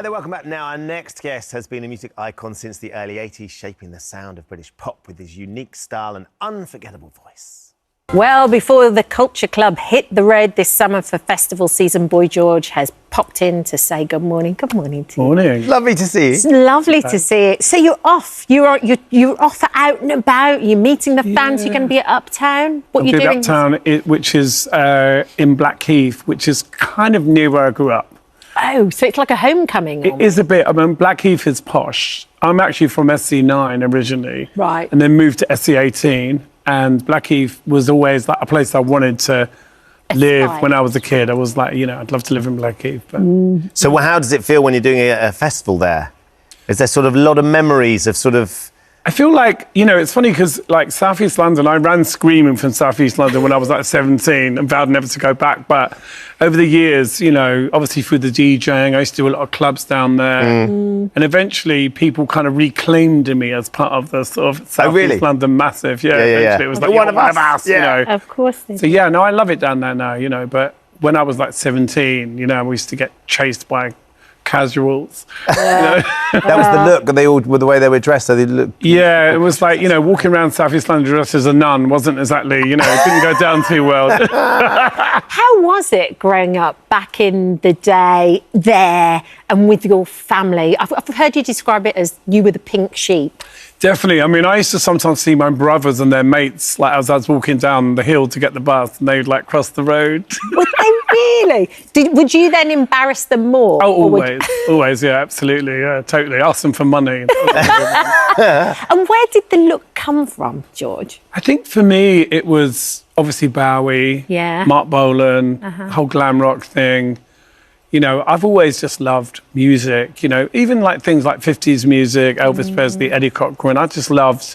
Hi there, welcome back. Now, our next guest has been a music icon since the early 80s, shaping the sound of British pop with his unique style and unforgettable voice. Well, before the Culture Club hit the road this summer for festival season, Boy George has popped in to say good morning. Good morning to you. Morning. Lovely to see you. It's lovely to see it. So you're off. You're off out and about. You're meeting the fans. You're going to be at Uptown. What are you doing? Uptown, which is in Blackheath, which is kind of near where I grew up. Oh, so it's like a homecoming. It is a bit. I mean, Blackheath is posh. I'm actually from SE9 originally. Right. And then moved to SE18. And Blackheath was always like a place I wanted to live when I was a kid. I was like, I'd love to live in Blackheath. But... So how does it feel when you're doing a festival there? Is there sort of a lot of memories of sort of... I feel like, it's funny because, like, South East London, I ran screaming from South East London when I was, like, 17 and vowed never to go back. But over the years, obviously through the DJing, I used to do a lot of clubs down there. And eventually people kind of reclaimed me as part of the sort of South East London massive. Yeah, eventually it was like, one of us, Of course. So, yeah, no, I love it down there now, but when I was, like, 17, we used to get chased by... casuals. That was the look. They all, with the way they were dressed, so they looked... Yeah, it was like, walking around South East London dressed as a nun wasn't exactly, it didn't go down too well. How was it growing up back in the day there and with your family? I've heard you describe it as you were the pink sheep. Definitely. I mean, I used to sometimes see my brothers and their mates, like, as I was walking down the hill to get the bus, and they'd, like, cross the road. Would they really? Would you then embarrass them more? Oh, always. Always, yeah, absolutely. Yeah, totally. Ask them for money. And where did the look come from, George? I think for me, it was obviously Bowie, Mark Bolan, the whole glam rock thing. I've always just loved music, even like things like 50s music, Elvis Presley, Eddie Cochran. I just loved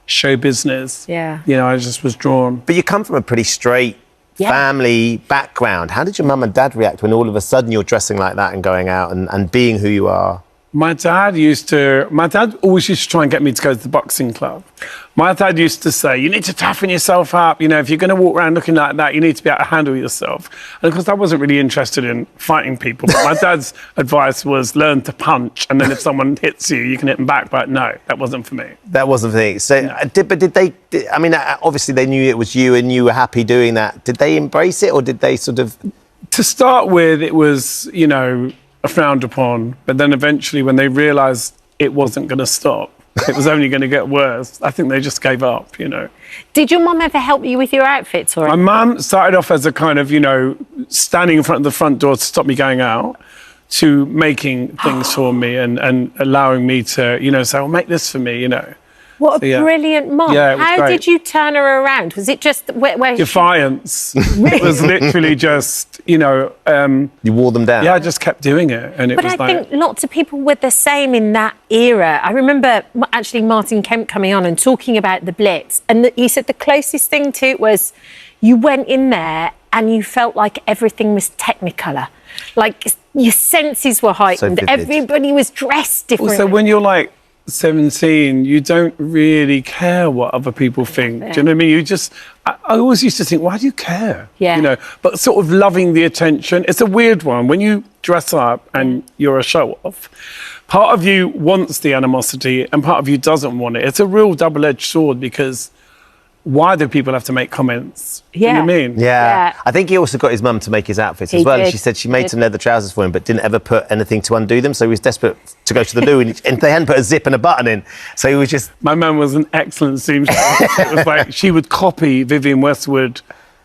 show business. Yeah. I just was drawn. But you come from a pretty straight family background. How did your mum and dad react when all of a sudden you're dressing like that and going out and being who you are? My dad always used to try and get me to go to the boxing club. My dad used to say, you need to toughen yourself up. If you're going to walk around looking like that, you need to be able to handle yourself. And of course, I wasn't really interested in fighting people. But my dad's advice was learn to punch. And then if someone hits you, you can hit them back. But no, that wasn't for me. That wasn't for me. So, did they, obviously they knew it was you and you were happy doing that. Did they embrace it or did they sort of... To start with, it was, frowned upon, but then eventually when they realised it wasn't going to stop, it was only going to get worse, I think they just gave up, Did your mum ever help you with your outfits? Or my mum started off as a kind of, standing in front of the front door to stop me going out, to making things for me and allowing me to, say, well, make this for me, What a brilliant mum. Yeah, it was How great. did you turn her around? Was it just where Defiance. It was literally just, You wore them down? Yeah, I just kept doing it. And it But was I think lots of people were the same in that era. I remember actually Martin Kemp coming on and talking about the Blitz. And he said the closest thing to it was you went in there and you felt like everything was Technicolor. Like your senses were heightened. So everybody was dressed differently. Also, when you're like 17, you don't really care what other people think. Do you know what I mean? I always used to think, why do you care? Yeah. But sort of loving the attention. It's a weird one. When you dress up and you're a show-off, part of you wants the animosity and part of you doesn't want it. It's a real double-edged sword because why do people have to make comments? Yeah. You know what I mean? Yeah. I think he also got his mum to make his outfits as well. Did. And she said she made some leather trousers for him, but didn't ever put anything to undo them. So he was desperate to go to the loo, and they hadn't put a zip and a button in. So he was just... My mum was an excellent seamstress. It was like she would copy Vivienne Westwood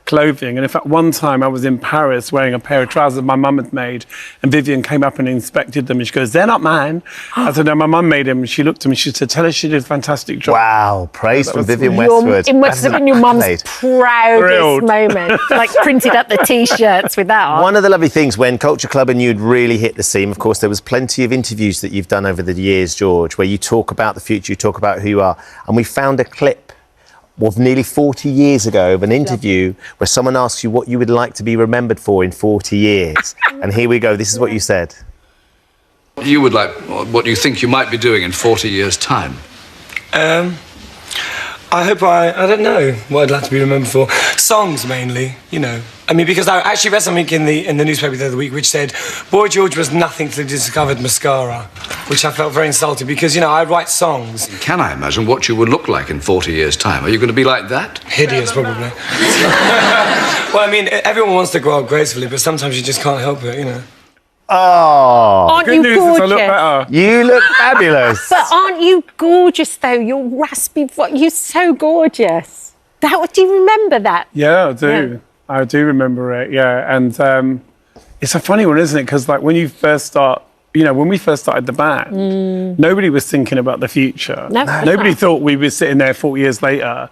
clothing. And in fact, one time I was in Paris wearing a pair of trousers my mum had made, and Vivienne came up and inspected them, and she goes, they're not mine. I said, no, my mum made them. And she looked at me, she said, tell her she did a fantastic job. Wow, praise from Vivienne Westwood. It must have been your mum's proudest moment, like printed up the T-shirts with that on. One of the lovely things when Culture Club and you'd really hit the scene, of course, there was plenty of interviews that you've done over the years, George, where you talk about the future, you talk about who you are. And we found a clip of nearly 40 years ago of an interview where someone asks you what you would like to be remembered for in 40 years. And here we go. This is what you said. You would like, what you think you might be doing in 40 years' time? I hope I don't know what I'd like to be remembered for. Songs mainly, you know. I mean, because I actually read something in the newspaper the other week which said Boy George was nothing to the discovered mascara, which I felt very insulted because, you know, I write songs. Can I imagine what you would look like in 40 years' time? Are you going to be like that? Hideous, probably. Well, I mean, everyone wants to grow up gracefully, but sometimes you just can't help it, you know. Oh, Aren't Good you news is I gorgeous? look better. you look fabulous. But aren't you gorgeous though? Your raspy voice, you're so gorgeous. Do you remember that? Yeah, I do. Yeah. I do remember it, yeah. And it's a funny one, isn't it? Because, like, when you first start, you know, when we first started the band, nobody was thinking about the future. No. Nobody thought we were sitting there 40 years later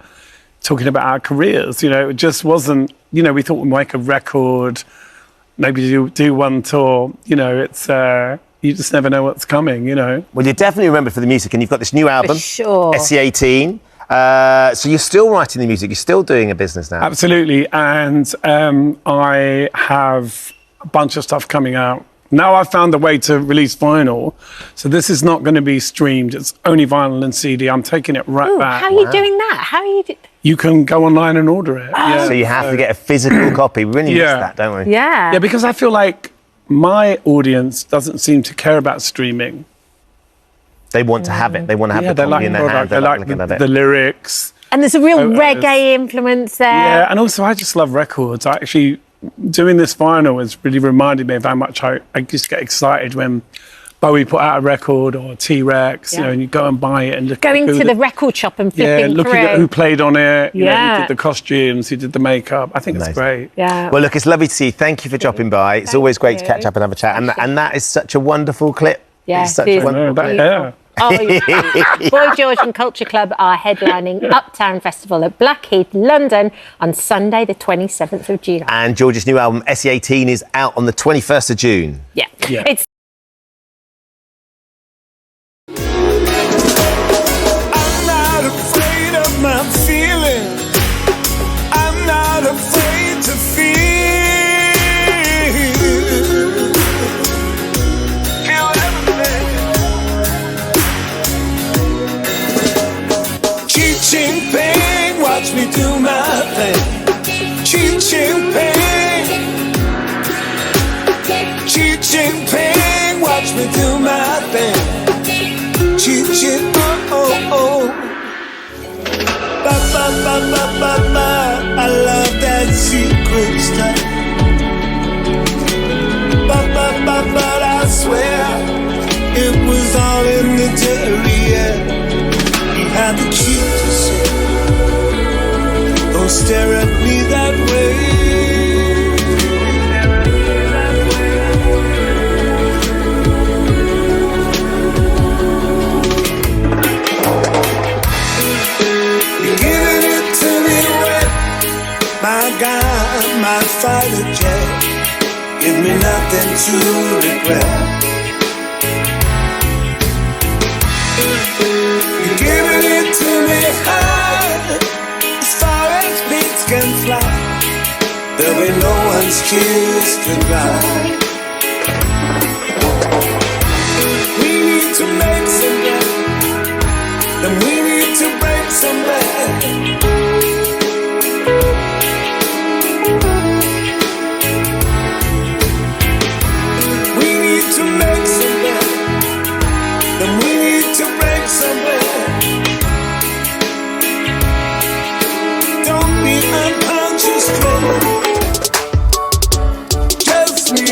talking about our careers. You know, it just wasn't, you know, we thought we'd make a record, maybe do one tour. You know, it's, you just never know what's coming, you know. Well, you're definitely remembered for the music, and you've got this new album, sure. SE18. So you're still writing the music, you're still doing a business now. Absolutely. And I have a bunch of stuff coming out. Now I've found a way to release vinyl. So this is not going to be streamed. It's only vinyl and CD. I'm taking it right back. How are you doing that? How are you? You can go online and order it. Yeah. So you have to get a physical copy. We really miss that, don't we? Yeah. Yeah, because I feel like my audience doesn't seem to care about streaming. They want to have it. They want to have Yeah, the they copy like in the their product. hand. They like looking at it. the lyrics. And there's a real reggae influence there. Yeah, and also I just love records. I actually, doing this vinyl has really reminded me of how much I just get excited when Bowie put out a record or T-Rex, you know, and you go and buy it and look Going at to the record shop and yeah, flipping looking through. at who played on it, you know, Yeah. who did the costumes, who did the makeup. I think it's Amazing. great. Yeah. Well, look, it's lovely to see you. Thank you for dropping by. It's always great to catch up and have a chat. And that is such a wonderful clip. Yeah, It's such it a is. wonderful That clip. hair. Oh, yeah. Boy George and Culture Club are headlining Uptown Festival at Blackheath, London on Sunday, the 27th of June. And George's new album, SE18, is out on the 21st of June. Yeah. Yeah. It's I'm not afraid of my feelings. I'm not afraid to feel. Feel everything. Teaching pain, watch me do my thing. Teaching pain. Teaching pain, watch me do my thing. Teaching, oh. Ba ba ba ba ba ba. I love that secret stuff. Ba ba ba but I swear it was all in the diary. Yeah. You had the cue to say, don't stare at me that way. Giving it to me wet, my God, my fighter jet. Give me nothing to regret. You're giving it to me high, as far as beats can fly. There'll be no one's tears to dry. We need to make some bread, then we need to break some bread. We need to make some bread, then we need to break some bread. Don't be unconscious, just me.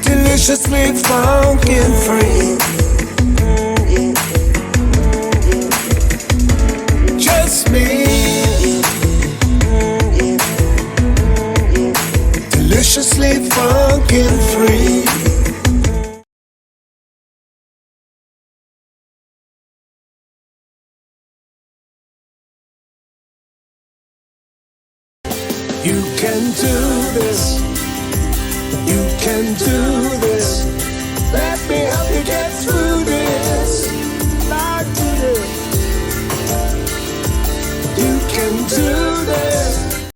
Deliciously funky and free. Just me. Deliciously funky and free. You can do this. You can do